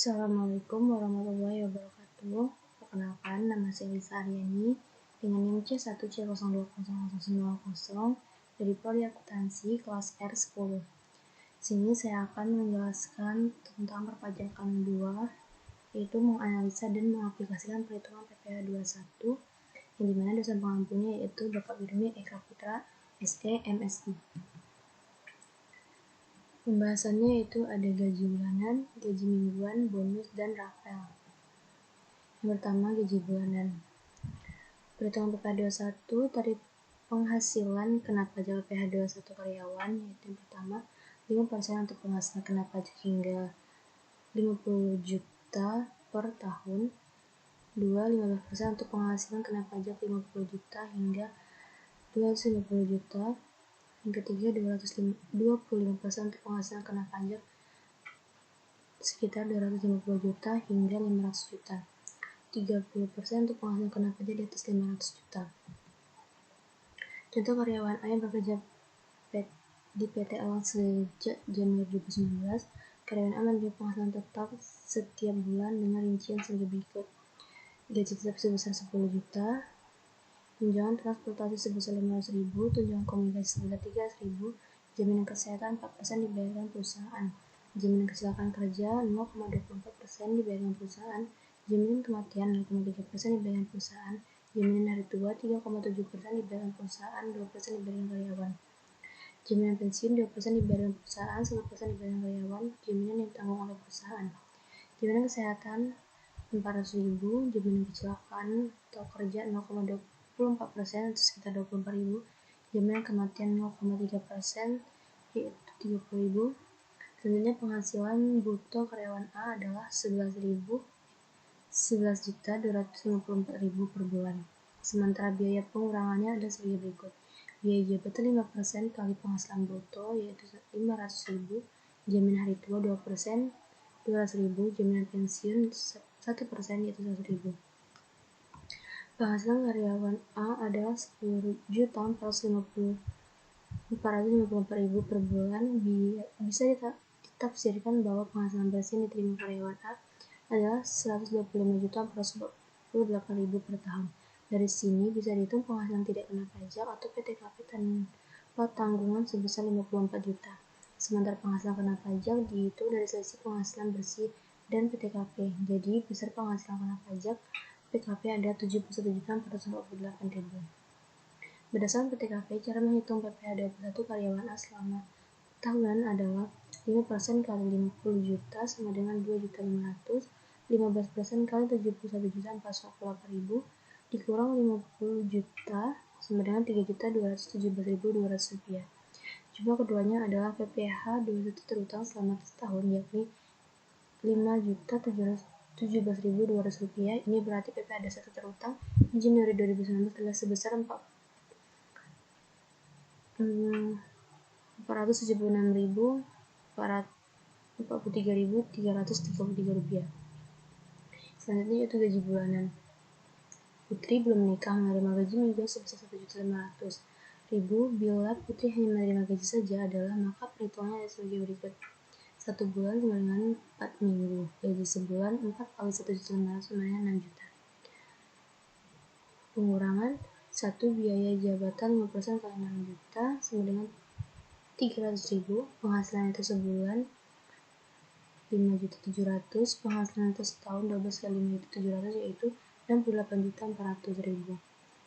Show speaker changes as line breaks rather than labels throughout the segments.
Assalamualaikum warahmatullahi wabarakatuh. Perkenalkan, nama saya Lisa Aryani dengan NIM C1C020010 dari Prodi Akuntansi kelas R10. Sini saya akan menjelaskan tentang perpajakan 2, yaitu menganalisa dan mengaplikasikan perhitungan PPh 21, yang dimana dosen pengampunya yaitu Bapak Wirmi Eka Putra, SE, MSI. Pembahasannya itu ada gaji bulanan, gaji mingguan, bonus, dan rapel. Yang pertama, gaji bulanan. Perhitungan PPh 21, tarif penghasilan kena pajak PPh 21 karyawan, yaitu yang pertama, 5% untuk penghasilan kena pajak hingga 50 juta per tahun. 2. 15% untuk penghasilan kena pajak 50 juta hingga 250 juta. Yang ketiga, 25% untuk penghasilan kena pajak sekitar 250 juta hingga 500 juta. 30% untuk penghasilan kena pajak di atas 500 juta. Contoh karyawan A yang bekerja di PT Awang sejak Januari 2019. Karyawan A menerima penghasilan tetap setiap bulan dengan rincian sebagai berikut. Gaji tetap sebesar 10 juta, tunjangan transportasi sebesar 500.000, tunjangan komunikasi sebesar 300.000, jaminan kesehatan 4% dibayarkan perusahaan, jaminan kecelakaan kerja 0,24% dibayarkan perusahaan, jaminan kematian 0,3% dibayarkan perusahaan, jaminan hari tua 3,7% dibayarkan perusahaan, 2% dibayarkan karyawan, jaminan pensiun 2% dibayarkan perusahaan, 1% dibayarkan karyawan, jaminan yang ditanggung oleh perusahaan, jaminan kesehatan 400.000, jaminan kecelakaan atau kerja 0,24% atau sekitar 24.000, jaminan kematian 0,3% yaitu 30.000. Selanjutnya penghasilan bruto karyawan A adalah 11.254.000 per bulan. Sementara biaya pengurangannya ada sebagai berikut. Biaya jabatan 5% kali penghasilan bruto yaitu 500.000, jaminan hari tua 2%, 200.000, jaminan pensiun 1% yaitu 100.000. Penghasilan karyawan A adalah 10.454.000 per bulan. Bisa ditafsirkan bahwa penghasilan bersih yang diterima karyawan A adalah 125.448.000 per tahun. Dari sini bisa dihitung penghasilan tidak kena pajak atau PTKP tanpa tanggungan sebesar 54 juta. Sementara penghasilan kena pajak dihitung dari selisih penghasilan bersih dan PTKP. Jadi besar penghasilan kena pajak PTKP ada 71.448.000. Berdasarkan PTKP, cara menghitung PPh 21 karyawan A selama tahunan adalah 5% kali 50 juta sama dengan 2.500.000, 15% kali 71.448.000 dikurang 50 juta sama dengan 3.217.200 rupiah. Jumlah keduanya adalah PPh 21 terutang selama setahun, yakni 5.717.200 rupiah. Ini berarti PPh 21 terutang di Januari 2019 adalah sebesar 476.043.333 rupiah. Selanjutnya yaitu gaji bulanan. Putri belum menikah menerima gaji mingguan sebesar 1.500.000. Bila Putri hanya menerima gaji saja adalah maka perhitungannya ada sebagai berikut. 1 bulan sama dengan 4 minggu. Gaji sebulan 4 kali 1.500.000 sama dengan 6 juta. Pengurangan 1. Biaya jabatan 5% kali 6 juta sama dengan 300.000. Penghasilan itu sebulan 5.700.000. Penghasilan itu setahun 12 kali 5.700.000 yaitu 68.400.000.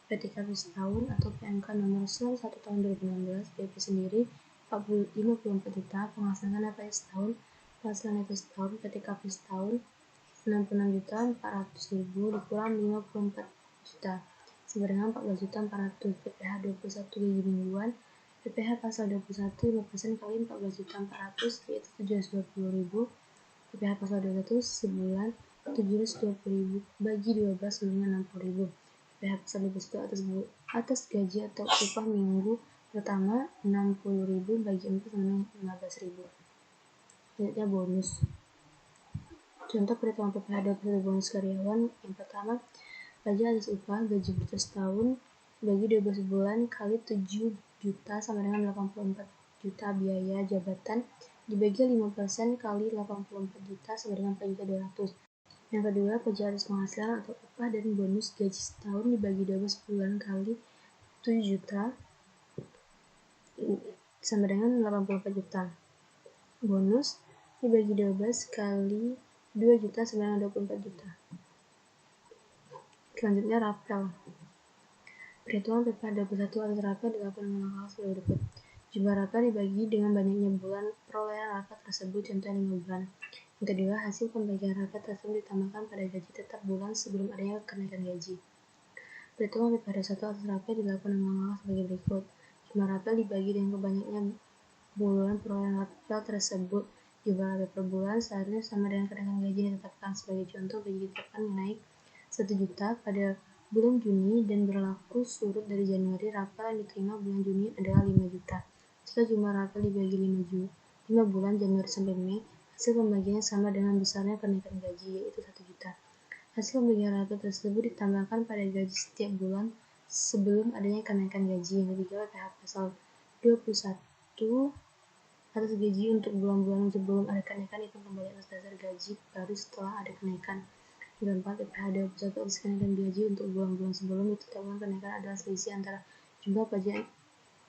PTKP setahun atau PMK nomor 91 tahun 2016 PP sendiri 54 juta. Penghasilan kena pajak setahun, penghasilan itu setahun, PTKP setahun 66.400.000 dikurang 54 juta sama dengan 14.400. PPh 21 gaji mingguan. PPh pasal 21 5% kali 14.400 yaitu 720.000. PPh pasal 21 sebulan 720.000 bagi 12 sama dengan 60.000. PPh pasal 21 atas gaji atau upah minggu pertama 60.000 bagi 4 sama dengan 15.000. Selanjutnya bonus. Contoh perhitungan PPh 21 bonus karyawan. Yang pertama, pajak atas upah gaji bruto setahun bagi 12 bulan kali 7 juta sama dengan 84 juta biaya jabatan dibagi 5% kali 84 juta sama dengan 4.200.000. Yang kedua, pajak atas penghasilan atau upah dan bonus gaji setahun dibagi 12 bulan kali 7 juta sama dengan 84 juta. Bonus dibagi 12 kali 2 juta sama dengan 24 juta. Selanjutnya rapel. Perhitungan PPh 21 atas rapel dilakukan dengan langkah sebagai berikut. Jumlah rapel dibagi dengan banyaknya bulan perolehan rapel tersebut, contohnya 5 bulan. Yang kedua, hasil pembagian rapel tersebut ditambahkan pada gaji tetap bulan sebelum adanya kenaikan gaji. Perhitungan PPh 21 atas rapel dilakukan dengan langkah sebagai berikut. Jumlah rapel dibagi dengan banyaknya bulan perolehan rapel tersebut. Jumlah rapel per bulan seharusnya sama dengan kenaikan gaji yang ditetapkan. Sebagai contoh, gaji ditetapkan naik 1 juta pada bulan Juni dan berlaku surut dari Januari. Rapel yang diterima bulan Juni adalah 5 juta. Jika jumlah rapel dibagi 5 bulan Januari sampai Mei, hasil pembagiannya sama dengan besarnya kenaikan gaji, yaitu 1 juta. Hasil pembagian rapel tersebut ditambahkan pada gaji setiap bulan sebelum adanya kenaikan gaji. Yang ketiga, PPh pasal 21 atas gaji untuk bulan-bulan sebelum ada kenaikan itu kembali atas dasar gaji baru setelah ada kenaikan. Yang keempat, PPh 21 atas kenaikan gaji untuk bulan-bulan sebelum ditetapkan kenaikan adalah selisih antara jumlah pajak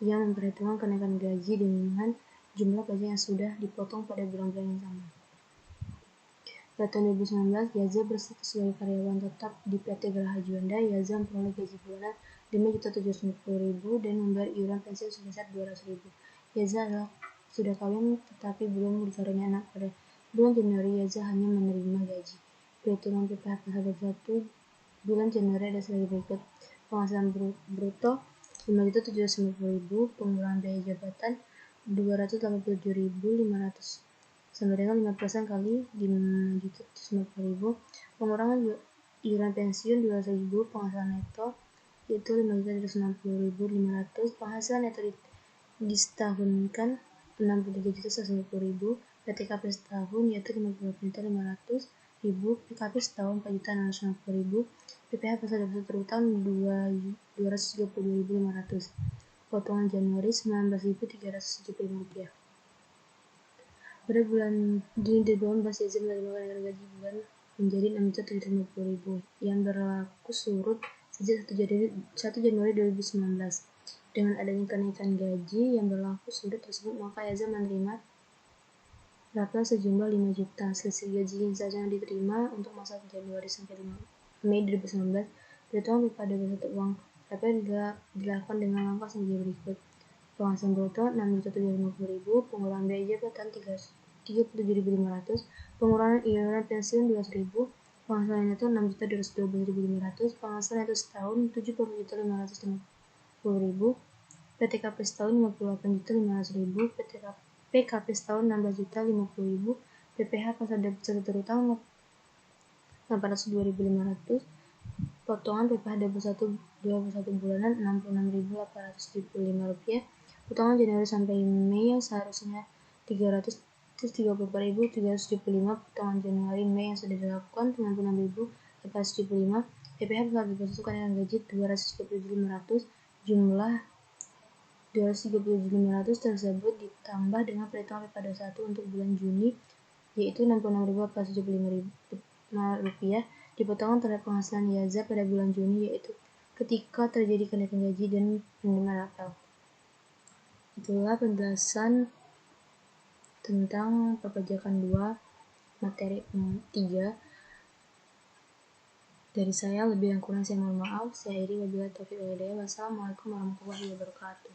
yang memperhitungkan kenaikan gaji dengan jumlah pajak yang sudah dipotong pada bulan-bulan yang sama. Pada tahun 2019, Yaza berstatus sebagai karyawan tetap di PT Geraha Juanda. Yaza memperoleh gaji bulanan 5.750.000 dan membayar iuran pensiun sebesar 200.000. Yaza sudah kawin tetapi belum dikaruniai anak. Pada bulan Januari, Yaza hanya menerima gaji. Perhitungan PPh pasal 21 bulan Januari ada sebagai berikut. Penghasilan bruto 5.750.000, pengurangan biaya jabatan 287.500 sama dengan 5% kali 5.750.000, pengurangan iuran pensiun 200.000, penghasilan neto yaitu 5.260.500, penghasilan neto disetahunkan 63.150.000, PTKP setahun yaitu 58.500.000, PKP setahun 4.650.000, PPh pasal 21 terutang 232.500, potongan Januari 19.375 rupiah. Pada bulan Juni 2018, Yaza menerima kenaikan gaji bulan menjadi 6.750.000 yang berlaku surut sejak 1 Januari 2019. Dengan adanya kenaikan gaji yang berlaku surut tersebut, maka Yaza menerima rapel sejumlah 5 juta. Selisih gaji yang seharusnya diterima untuk masa Januari sampai Mei 2019. Perhitungan pada uang rapel dilakukan dengan langkah sebagai berikut. Penghasilan bruto 6.750.000, pengurangan biaya jabatan 37.500, pengurangan iuran pensiun 200.000, penghasilan neto 6.212.500, penghasilan neto setahun 70.550.000, PTKP setahun 58.500.000, PKP setahun 16.050.000, PPh pasal 21 terutang 802.500, potongan PPh 21 bulanan 66.875 rupiah, potongan Januari sampai Mei yang seharusnya 334.375, potongan Januari Mei yang sudah dilakukan 96.875, PPh pasal 21 kenaikan gaji 237.500, jumlah 237.500 tersebut ditambah dengan perhitungan PPh 21 untuk bulan Juni yaitu 66.475 rupiah, dipotongkan terhadap penghasilan Yaza pada bulan Juni yaitu ketika terjadi kenaikan gaji dan menerima rapel. Itulah penjelasan tentang perpajakan 2 materi 3 dari saya. Lebih yang kurang saya mohon maaf. Saya Iri, wabillahi taufiq wal hidayah. Wassalamualaikum warahmatullahi wabarakatuh.